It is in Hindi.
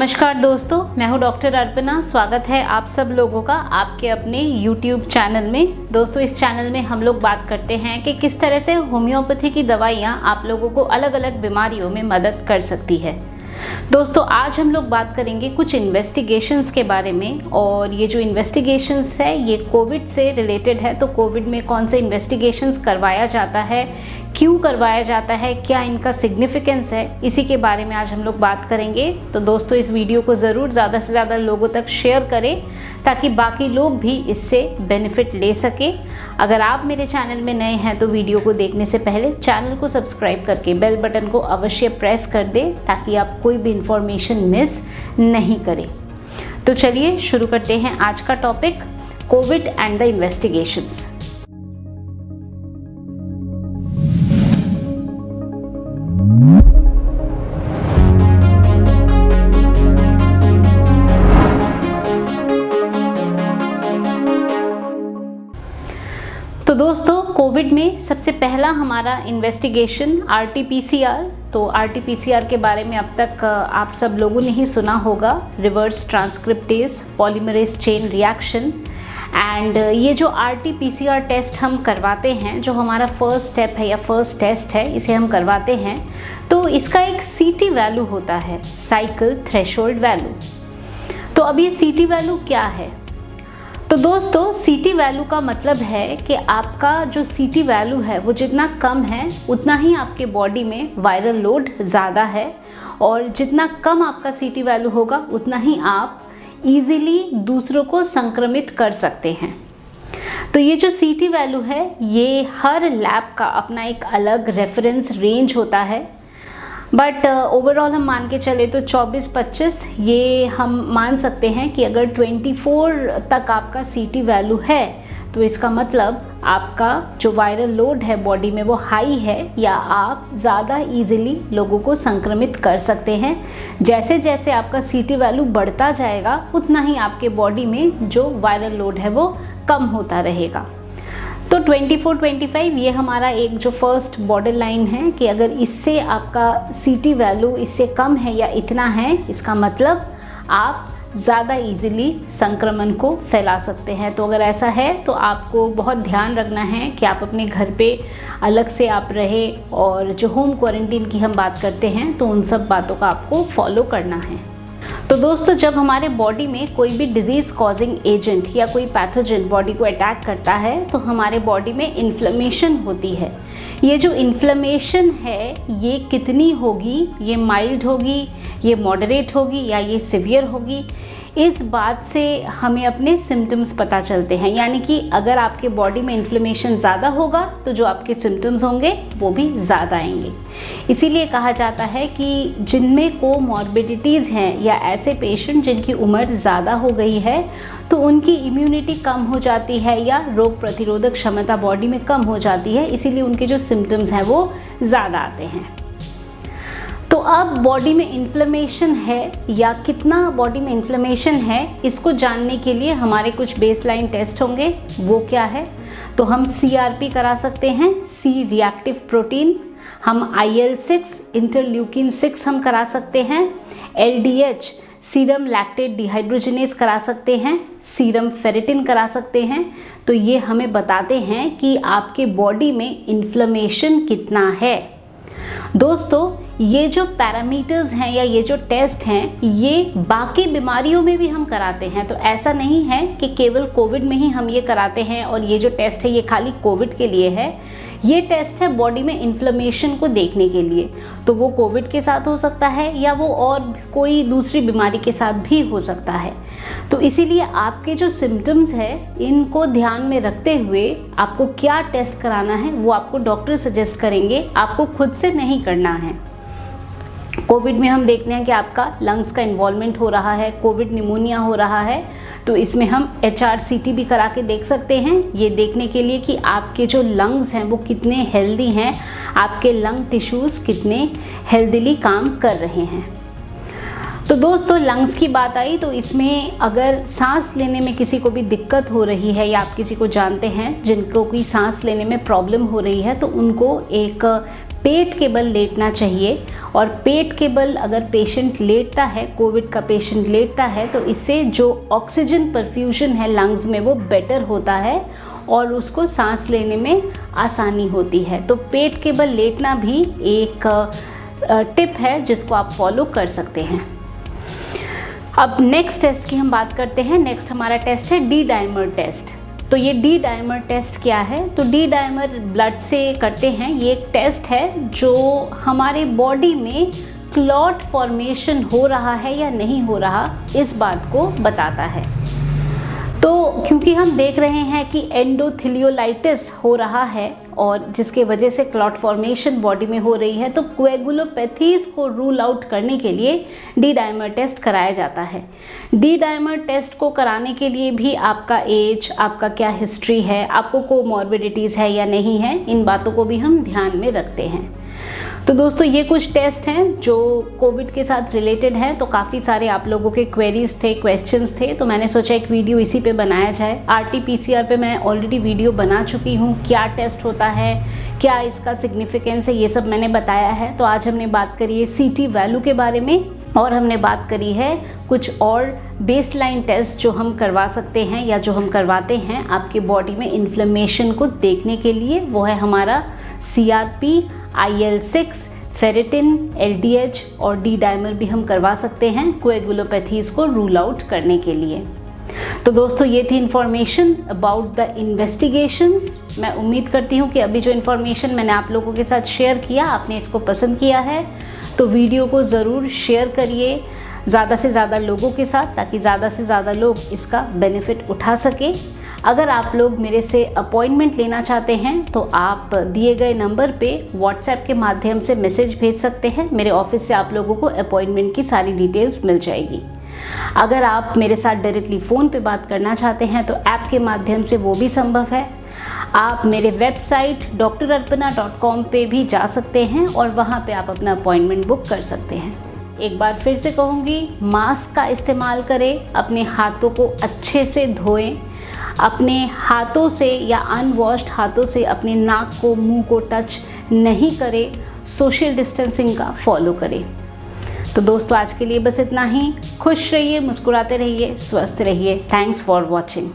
नमस्कार दोस्तों, मैं हूं डॉक्टर अर्पणा। स्वागत है आप सब लोगों का आपके अपने YouTube चैनल में। दोस्तों, इस चैनल में हम लोग बात करते हैं कि किस तरह से होम्योपैथी की दवाइयां आप लोगों को अलग अलग बीमारियों में मदद कर सकती है। दोस्तों, आज हम लोग बात करेंगे कुछ इन्वेस्टिगेशंस के बारे में, और ये जो इन्वेस्टिगेशंस है ये कोविड से रिलेटेड है। तो कोविड में कौन से इन्वेस्टिगेशंस करवाया जाता है, क्यों करवाया जाता है, क्या इनका सिग्निफिकेंस है, इसी के बारे में आज हम लोग बात करेंगे। तो दोस्तों, इस वीडियो को ज़रूर ज़्यादा से ज़्यादा लोगों तक शेयर करें ताकि बाकी लोग भी इससे बेनिफिट ले सके। अगर आप मेरे चैनल में नए हैं तो वीडियो को देखने से पहले चैनल को सब्सक्राइब करके बेल बटन को अवश्य प्रेस कर दें ताकि आप कोई भी इंफॉर्मेशन मिस नहीं करें। तो चलिए शुरू करते हैं आज का topic, Covid and the investigations. तो दोस्तों, कोविड में सबसे पहला हमारा इन्वेस्टिगेशन RT-PCR। तो RT-PCR के बारे में अब तक आप सब लोगों ने ही सुना होगा, reverse transcriptase polymerase chain reaction. And ये जो RT-PCR टेस्ट हम करवाते हैं, जो हमारा फर्स्ट स्टेप है या फर्स्ट टेस्ट है, इसे हम करवाते हैं, तो इसका एक CT वैल्यू होता है, साइकिल थ्रेशोल्ड वैल्यू। तो अब ये CT वैल्यू क्या है? तो दोस्तों, CT वैल्यू का मतलब है कि आपका जो CT वैल्यू है वो जितना कम है उतना ही आपके बॉडी में वायरल लोड ज़्यादा है, और जितना कम आपका CT वैल्यू होगा उतना ही आप इजीली दूसरों को संक्रमित कर सकते हैं। तो ये जो CT वैल्यू है ये हर लैब का अपना एक अलग रेफरेंस रेंज होता है, बट ओवरऑल हम मान के चले तो 24-25 ये हम मान सकते हैं कि अगर 24 तक आपका CT वैल्यू है तो इसका मतलब आपका जो वायरल लोड है बॉडी में वो हाई है, या आप ज़्यादा इजीली लोगों को संक्रमित कर सकते हैं। जैसे जैसे आपका CT वैल्यू बढ़ता जाएगा उतना ही आपके बॉडी में जो वायरल लोड है वो कम होता रहेगा। तो 24-25 ये हमारा एक जो फर्स्ट बॉर्डर लाइन है कि अगर इससे आपका CT वैल्यू इससे कम है या इतना है, इसका मतलब आप ज़्यादा इजीली संक्रमण को फैला सकते हैं। तो अगर ऐसा है तो आपको बहुत ध्यान रखना है कि आप अपने घर पे अलग से आप रहे, और जो होम क्वारंटीन की हम बात करते हैं तो उन सब बातों का आपको फॉलो करना है। तो दोस्तों, जब हमारे बॉडी में कोई भी डिजीज़ कॉजिंग एजेंट या कोई पैथोजन बॉडी को अटैक करता है तो हमारे बॉडी में इन्फ्लेमेशन होती है। ये जो इन्फ्लेमेशन है ये कितनी होगी, ये माइल्ड होगी, ये मॉडरेट होगी या ये सिवियर होगी, इस बात से हमें अपने सिम्टम्स पता चलते हैं। यानी कि अगर आपके बॉडी में इन्फ्लेमेशन ज़्यादा होगा तो जो आपके सिम्टम्स होंगे वो भी ज़्यादा आएंगे। इसीलिए कहा जाता है कि जिनमें कोमॉर्बिडिटीज़ हैं या ऐसे पेशेंट जिनकी उम्र ज़्यादा हो गई है तो उनकी इम्यूनिटी कम हो जाती है या रोग प्रतिरोधक क्षमता बॉडी में कम हो जाती है, इसीलिए उनके जो सिम्टम्स हैं वो ज़्यादा आते हैं। तो अब बॉडी में इन्फ्लेमेशन है या कितना बॉडी में इन्फ्लेमेशन है, इसको जानने के लिए हमारे कुछ बेसलाइन टेस्ट होंगे। वो क्या है? तो हम CRP करा सकते हैं, C रिएक्टिव प्रोटीन, हम IL-6 इंटरल्यूकिन 6 हम करा सकते हैं, LDH सीरम लैक्टेट डिहाइड्रोजिनेज करा सकते हैं, सीरम फेरिटिन करा सकते हैं। तो ये हमें बताते हैं कि आपके बॉडी में इन्फ्लेमेशन कितना है। दोस्तों, ये जो पैरामीटर्स हैं या ये जो टेस्ट हैं ये बाकी बीमारियों में भी हम कराते हैं। तो ऐसा नहीं है कि केवल कोविड में ही हम ये कराते हैं और ये जो टेस्ट है ये खाली कोविड के लिए है। ये टेस्ट है बॉडी में इन्फ्लेमेशन को देखने के लिए। तो वो कोविड के साथ हो सकता है या वो और कोई दूसरी बीमारी के साथ भी हो सकता है। तो इसीलिए आपके जो सिम्टम्स है इनको ध्यान में रखते हुए आपको क्या टेस्ट कराना है वो आपको डॉक्टर सजेस्ट करेंगे, आपको खुद से नहीं करना है। कोविड में हम देखते हैं कि आपका लंग्स का इन्वॉल्वमेंट हो रहा है, कोविड निमोनिया हो रहा है, तो इसमें हम HRCT भी करा के देख सकते हैं, ये देखने के लिए कि आपके जो लंग्स हैं वो कितने हेल्दी हैं, आपके लंग टिश्यूज़ कितने हेल्दीली काम कर रहे हैं। तो दोस्तों लंग्स की बात आई तो इसमें अगर सांस लेने में किसी को भी दिक्कत हो रही है या आप किसी को जानते हैं जिनको कोई सांस लेने में प्रॉब्लम हो रही है तो उनको एक पेट के बल लेटना चाहिए। और पेट के बल अगर पेशेंट लेटता है, कोविड का पेशेंट लेटता है, तो इससे जो ऑक्सीजन परफ्यूजन है लंग्स में वो बेटर होता है और उसको सांस लेने में आसानी होती है। तो पेट के बल लेटना भी एक टिप है जिसको आप फॉलो कर सकते हैं। अब नेक्स्ट टेस्ट की हम बात करते हैं। नेक्स्ट हमारा टेस्ट है डी डाइमर टेस्ट। तो ये डी डाइमर टेस्ट क्या है? तो डी डाइमर ब्लड से करते हैं। ये एक टेस्ट है जो हमारे बॉडी में क्लॉट फॉर्मेशन हो रहा है या नहीं हो रहा इस बात को बताता है। तो क्योंकि हम देख रहे हैं कि एंडोथेलियोलाइटिस हो रहा है और जिसके वजह से क्लॉट फॉर्मेशन बॉडी में हो रही है, तो कोएगुलोपैथीज को रूल आउट करने के लिए डी डाइमर टेस्ट कराया जाता है। डी डाइमर टेस्ट को कराने के लिए भी आपका एज, आपका क्या हिस्ट्री है, आपको कोमॉर्बिडिटीज़ है या नहीं है, इन बातों को भी हम ध्यान में रखते हैं। तो दोस्तों ये कुछ टेस्ट हैं जो कोविड के साथ रिलेटेड हैं। तो काफ़ी सारे आप लोगों के क्वेरीज थे, क्वेश्चंस थे, तो मैंने सोचा एक वीडियो इसी पे बनाया जाए। RT-PCR पे मैं ऑलरेडी वीडियो बना चुकी हूँ, क्या टेस्ट होता है, क्या इसका सिग्निफिकेंस है, ये सब मैंने बताया है। तो आज हमने बात करी है CT वैल्यू के बारे में और हमने बात करी है कुछ और बेसलाइन टेस्ट जो हम करवा सकते हैं या जो हम करवाते हैं आपकी बॉडी में इन्फ्लेमेशन को देखने के लिए। वो है हमारा CRP, IL-6, फेरेटिन, LDH और डी डाइमर भी हम करवा सकते हैं कोएगुलोपैथीज को रूल आउट करने के लिए। तो दोस्तों ये थी इन्फॉर्मेशन अबाउट द इन्वेस्टिगेशंस। मैं उम्मीद करती हूँ कि अभी जो इन्फॉर्मेशन मैंने आप लोगों के साथ शेयर किया आपने इसको पसंद किया है। तो वीडियो को ज़रूर शेयर करिए ज़्यादा से ज़्यादा लोगों के साथ ताकि ज़्यादा से ज़्यादा लोग इसका बेनिफिट उठा सकें। अगर आप लोग मेरे से अपॉइंटमेंट लेना चाहते हैं तो आप दिए गए नंबर पे व्हाट्सएप के माध्यम से मैसेज भेज सकते हैं। मेरे ऑफिस से आप लोगों को अपॉइंटमेंट की सारी डिटेल्स मिल जाएगी। अगर आप मेरे साथ डायरेक्टली फ़ोन पे बात करना चाहते हैं तो ऐप के माध्यम से वो भी संभव है। आप मेरे वेबसाइट drarpana.com पे भी जा सकते हैं और वहाँ पे आप अपना अपॉइंटमेंट बुक कर सकते हैं। एक बार फिर से कहूँगी, मास्क का इस्तेमाल करें, अपने हाथों को अच्छे से धोएं, अपने हाथों से या अनवॉश्ड हाथों से अपने नाक को, मुंह को टच नहीं करें, सोशल डिस्टेंसिंग का फॉलो करें। तो दोस्तों आज के लिए बस इतना ही। खुश रहिए, मुस्कुराते रहिए, स्वस्थ रहिए। Thanks for watching.